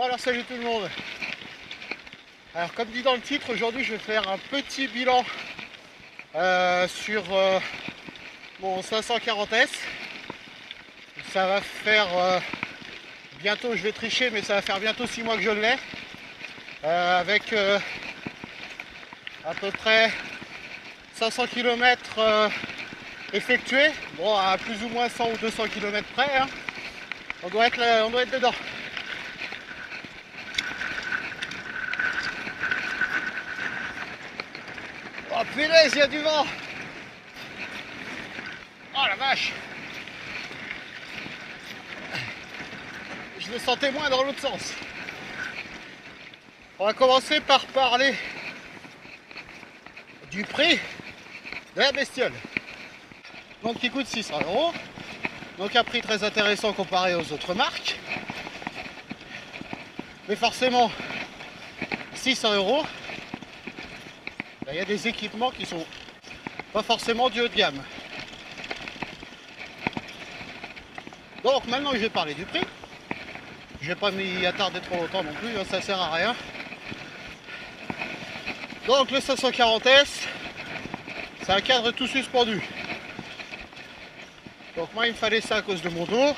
Bon alors salut tout le monde. Alors comme dit dans le titre, aujourd'hui je vais faire un petit bilan sur mon 540S. Ça va faire bientôt, je vais tricher, mais ça va faire bientôt 6 mois que je l'ai. Avec à peu près 500 km effectués. Bon, à plus ou moins 100 ou 200 km près. Hein. On doit être dedans. Oh punaise, il y a du vent. Oh la vache. Je le sentais moins dans l'autre sens. On va commencer par parler du prix de la bestiole. Donc qui coûte 600 €. Donc un prix très intéressant comparé aux autres marques. Mais forcément, 600 €. Il y a des équipements qui sont pas forcément du haut de gamme. Donc maintenant que j'ai parlé du prix, je vais pas m'y attarder trop longtemps non plus, ça sert à rien. Donc le 540S, c'est un cadre tout suspendu. Donc moi il me fallait ça à cause de mon dos.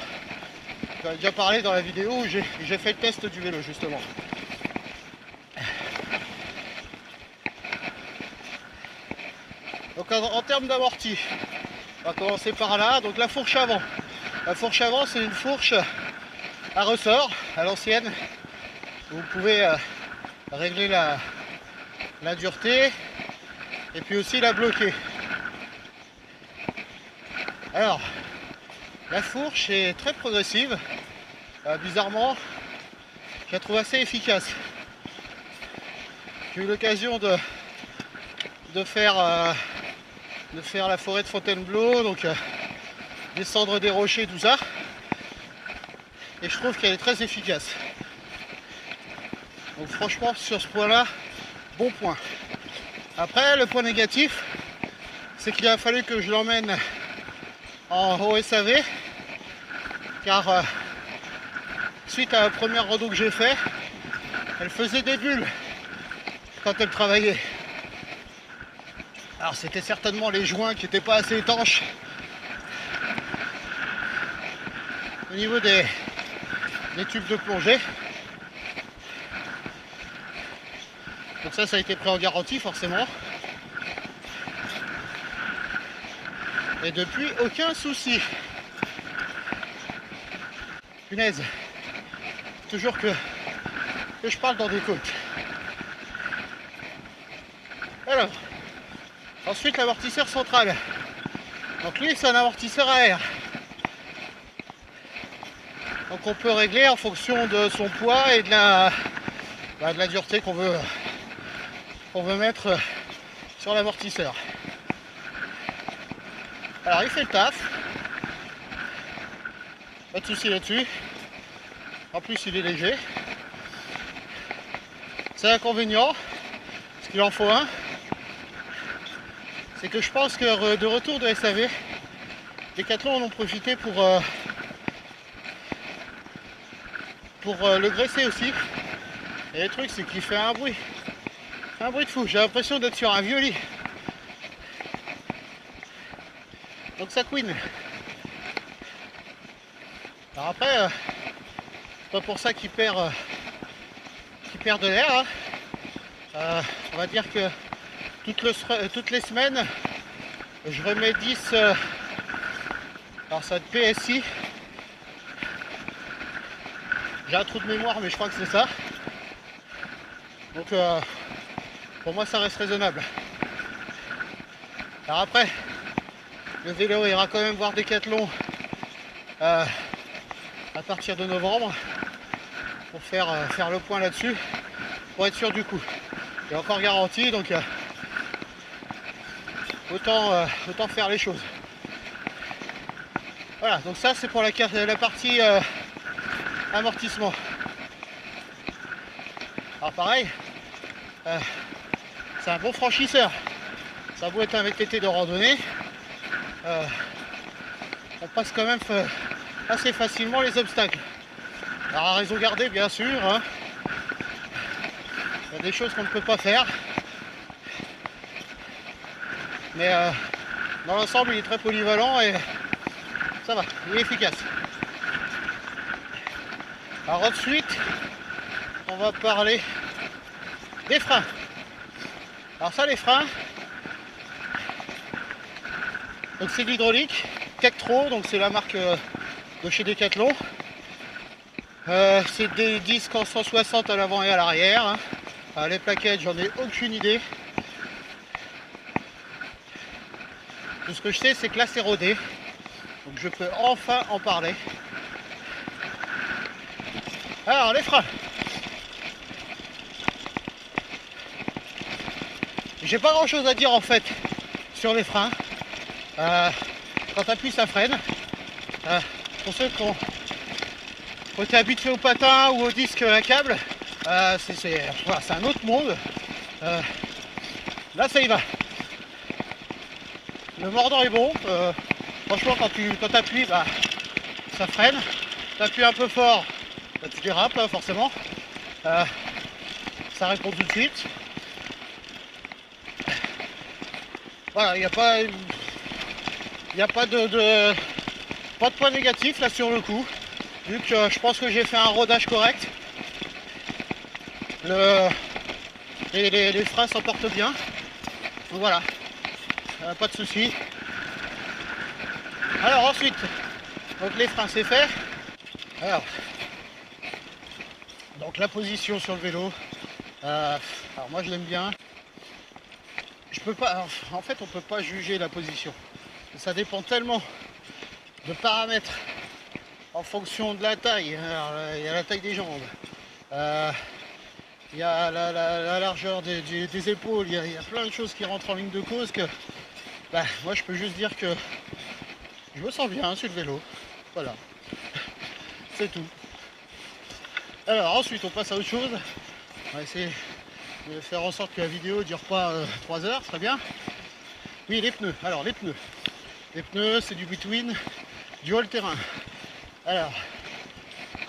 J'en ai déjà parlé dans la vidéo où j'ai fait le test du vélo justement. Donc en termes d'amorti, on va commencer par là. Donc la fourche avant. La fourche avant, c'est une fourche à ressort, à l'ancienne. Vous pouvez régler la dureté et puis aussi la bloquer. Alors, la fourche est très progressive. Bizarrement, je la trouve assez efficace. J'ai eu l'occasion de faire la forêt de Fontainebleau, donc descendre des rochers, tout ça. Et je trouve qu'elle est très efficace. Donc franchement, sur ce point-là, bon point. Après, le point négatif, c'est qu'il a fallu que je l'emmène en OSAV, car suite à la première rando que j'ai fait, elle faisait des bulles quand elle travaillait. Alors c'était certainement les joints qui n'étaient pas assez étanches. Au niveau des tubes de plongée. Donc ça a été pris en garantie forcément. Et depuis, aucun souci. Punaise. Toujours que je parle dans des côtes. Alors, ensuite l'amortisseur central. Donc lui c'est un amortisseur à air. Donc on peut régler en fonction de son poids et de la dureté qu'on veut mettre sur l'amortisseur. Alors il fait le taf. Pas de souci là-dessus. En plus il est léger. C'est l'inconvénient, parce qu'il en faut un. C'est que je pense que de retour de SAV, Decathlon en ont profité pour le graisser aussi. Et le truc c'est qu'il fait un bruit de fou. J'ai l'impression d'être sur un vieux lit. Donc ça couine. Alors après, c'est pas pour ça qu'il perd de l'air. Hein. On va dire que toutes les semaines, je remets 10. Alors ça va être PSI. J'ai un trou de mémoire, mais je crois que c'est ça. Donc pour moi ça reste raisonnable. Alors après, le vélo ira quand même voir Decathlon à partir de novembre pour faire le point là-dessus, pour être sûr du coup. Il est encore garanti, donc autant faire les choses. Voilà, donc ça c'est pour la partie amortissement. Alors pareil, c'est un bon franchisseur. Ça a beau être un VTT de randonnée, on passe quand même assez facilement les obstacles. Alors à raison gardée bien sûr, hein. Il y a des choses qu'on ne peut pas faire. Mais dans l'ensemble il est très polyvalent et ça va, il est efficace. Alors ensuite, on va parler des freins. Alors ça, les freins, donc c'est de l'hydraulique, Tektro, donc c'est la marque de chez Decathlon. C'est des disques en 160 à l'avant et à l'arrière, hein. Alors, les plaquettes, j'en ai aucune idée. Tout ce que je sais, c'est que là c'est rodé, donc je peux enfin en parler. Alors les freins, j'ai pas grand chose à dire en fait sur les freins. Quand tu appuies ça freine. Pour ceux qui ont été habitués au patin ou au disque à câble, c'est un autre monde. Là ça y va. Le mordant est bon. Franchement quand tu appuies, bah, ça freine. Tu appuies un peu fort, bah, tu dérapes hein, forcément. Ça répond tout de suite. Voilà, il n'y a pas de point négatif là sur le coup, vu que je pense que j'ai fait un rodage correct. Les freins s'en portent bien, donc voilà, pas de soucis. Alors ensuite, donc les freins c'est fait. Alors la position sur le vélo, alors moi je l'aime bien. Je peux pas, alors, en fait on peut pas juger la position, ça dépend tellement de paramètres en fonction de la taille. Alors, il y a la taille des jambes, il y a la largeur des épaules, il y a plein de choses qui rentrent en ligne de cause que bah, moi je peux juste dire que je me sens bien sur le vélo, voilà, c'est tout. Alors ensuite on passe à autre chose, on va essayer de faire en sorte que la vidéo ne dure pas 3 heures, ce serait bien. Oui, les pneus. Alors les pneus c'est du between, du all-terrain. Alors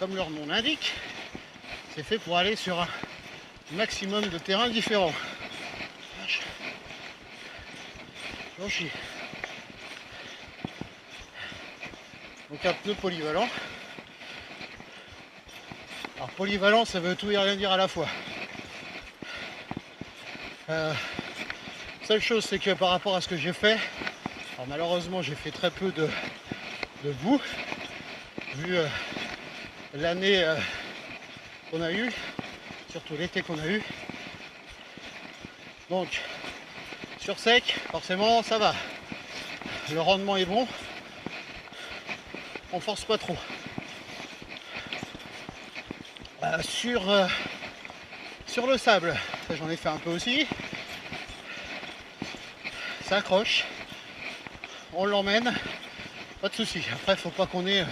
comme leur nom l'indique, c'est fait pour aller sur un maximum de terrains différents. J'en chie. Donc un pneu polyvalent. Alors polyvalent ça veut tout et rien dire à la fois. Seule chose c'est que par rapport à ce que j'ai fait, alors malheureusement j'ai fait très peu de boue vu l'année qu'on a eu, surtout l'été qu'on a eu. Donc sur sec forcément ça va, le rendement est bon, on force pas trop. Sur le sable, ça j'en ai fait un peu aussi, ça accroche, on l'emmène, pas de souci. Après faut pas qu'on ait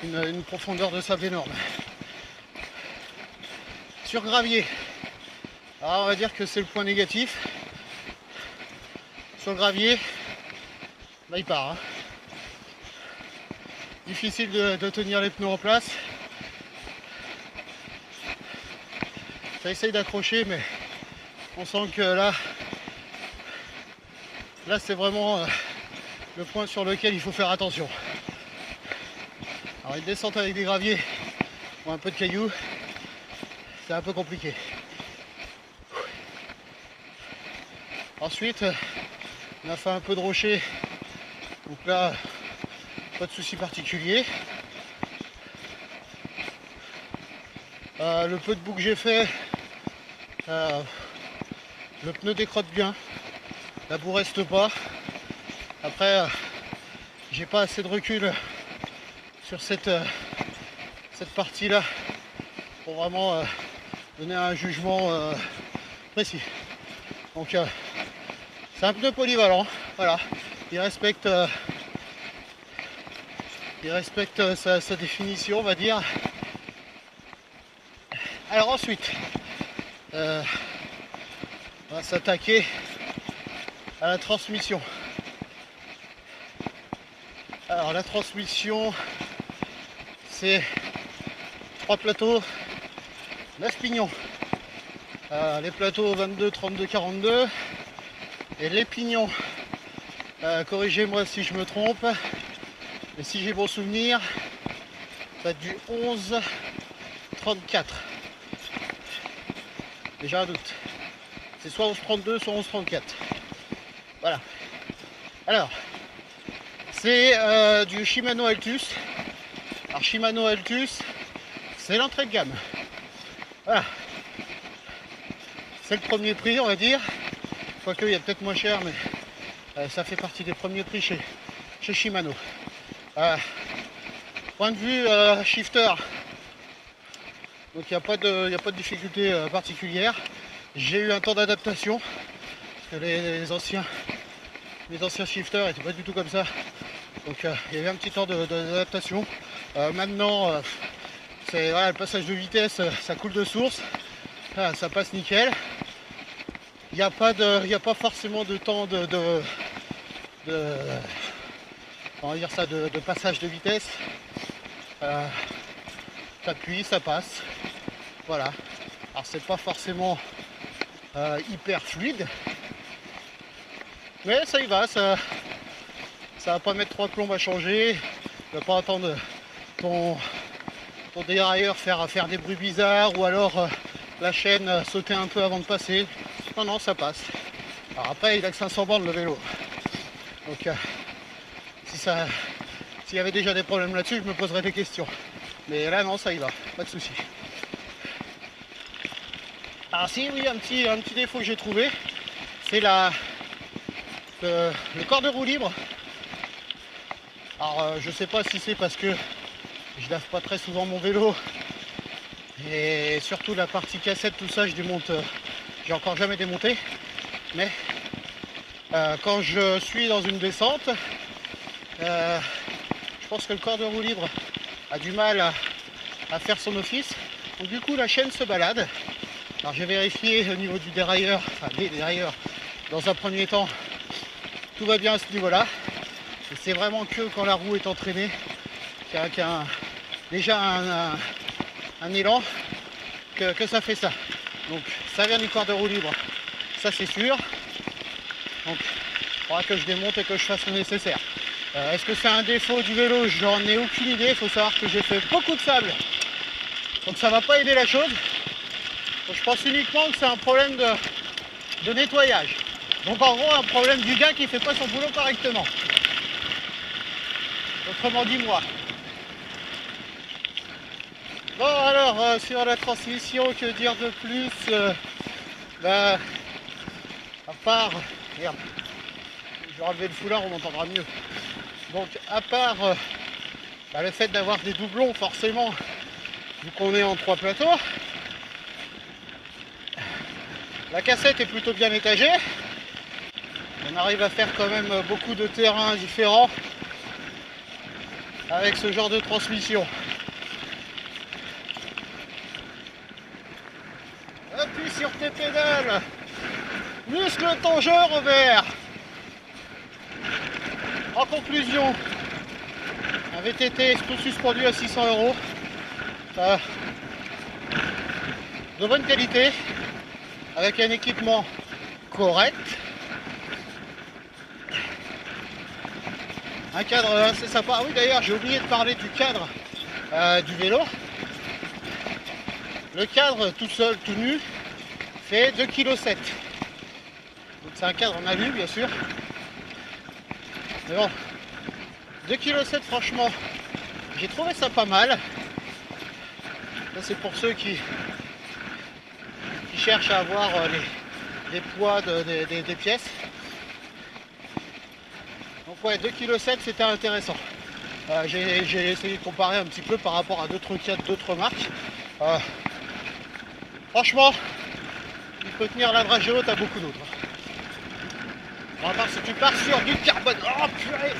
une profondeur de sable énorme. Sur gravier, alors on va dire que c'est le point négatif. Sur le gravier, bah il part, hein. Difficile de tenir les pneus en place. Ça essaye d'accrocher, mais on sent que là c'est vraiment le point sur lequel il faut faire attention. Alors une descente avec des graviers ou un peu de cailloux, c'est un peu compliqué. Ensuite on a fait un peu de rocher, donc là pas de souci particulier. Le peu de boue que j'ai fait, le pneu décrotte bien, la boue reste pas. Après j'ai pas assez de recul sur cette partie là pour vraiment donner un jugement précis. Donc c'est un pneu polyvalent, voilà, il respecte sa définition, on va dire. Alors ensuite on va s'attaquer à la transmission. Alors la transmission, c'est 3 plateaux, 9 pignons. Les plateaux 22, 32, 42 et les pignons, corrigez-moi si je me trompe, mais si j'ai bon souvenir, ça va être du 11, 34. Déjà un doute. C'est soit 11, 32, soit 11, 34. Voilà. Alors, c'est du Shimano Altus. Alors Shimano Altus, c'est l'entrée de gamme. Voilà. C'est le premier prix, on va dire. Quoique, il y a peut-être moins cher, mais ça fait partie des premiers prix chez Shimano. Point de vue shifter, donc il n'y a pas de difficulté particulière. J'ai eu un temps d'adaptation, parce que les anciens shifters n'étaient pas du tout comme ça. Donc il y avait un petit temps d'adaptation. Maintenant, voilà, le passage de vitesse, ça coule de source. Ça passe nickel. Il n'y a pas forcément de temps on va dire ça, de passage de vitesse. T'appuies, ça passe. Voilà. Alors c'est pas forcément hyper fluide, mais ça y va. Ça va pas mettre 3 plombes à changer. Tu vas pas attendre ton dérailleur faire des bruits bizarres, ou alors la chaîne sauter un peu avant de passer. Non, ça passe. Alors après, il a que 500 bandes le vélo. Donc s'il y avait déjà des problèmes là-dessus, je me poserais des questions. Mais là, non, ça y va, pas de souci. Alors si, oui, un petit défaut que j'ai trouvé, c'est le corps de roue libre. Alors je sais pas si c'est parce que je lave pas très souvent mon vélo, et surtout la partie cassette, tout ça, je démonte, j'ai encore jamais démonté, mais quand je suis dans une descente, je pense que le corps de roue libre a du mal à faire son office, donc du coup la chaîne se balade. Alors j'ai vérifié au niveau du dérailleur, enfin des dérailleurs, dans un premier temps, tout va bien à ce niveau-là. Et c'est vraiment que quand la roue est entraînée, qu'il y a déjà un élan, que ça fait ça. Donc ça vient du corps de roue libre, ça c'est sûr. Donc il faudra que je démonte et que je fasse le nécessaire. Est-ce que c'est un défaut du vélo? J'en ai aucune idée. Il faut savoir que j'ai fait beaucoup de sable, donc ça va pas aider la chose. Donc, je pense uniquement que c'est un problème de nettoyage. Donc en gros un problème du gars qui fait pas son boulot correctement. Autrement dit moi. Bon alors sur la transmission, que dire de plus, à part... Merde, je vais enlever le foulard, on m'entendra mieux. Donc à part le fait d'avoir des doublons, forcément, vu qu'on est en 3 plateaux, la cassette est plutôt bien étagée. On arrive à faire quand même beaucoup de terrains différents avec ce genre de transmission. Appuie sur tes pédales, muscle ton jeu, Robert. En conclusion, un VTT tout suspendu à 600 €, de bonne qualité, avec un équipement correct, un cadre assez sympa. Ah oui, d'ailleurs j'ai oublié de parler du cadre du vélo. Le cadre tout seul, tout nu, fait 2,7 kg. Donc c'est un cadre en alu bien sûr, mais bon, 2,7 kg, franchement j'ai trouvé ça pas mal. Ça c'est pour ceux qui cherchent à avoir les poids des pièces. Donc ouais, 2,7 kg, c'était intéressant. J'ai essayé de comparer un petit peu par rapport à d'autres cadres, d'autres marques. Franchement, il peut tenir la dragée haute à beaucoup d'autres. À part si tu pars sur du carbone. Oh purée!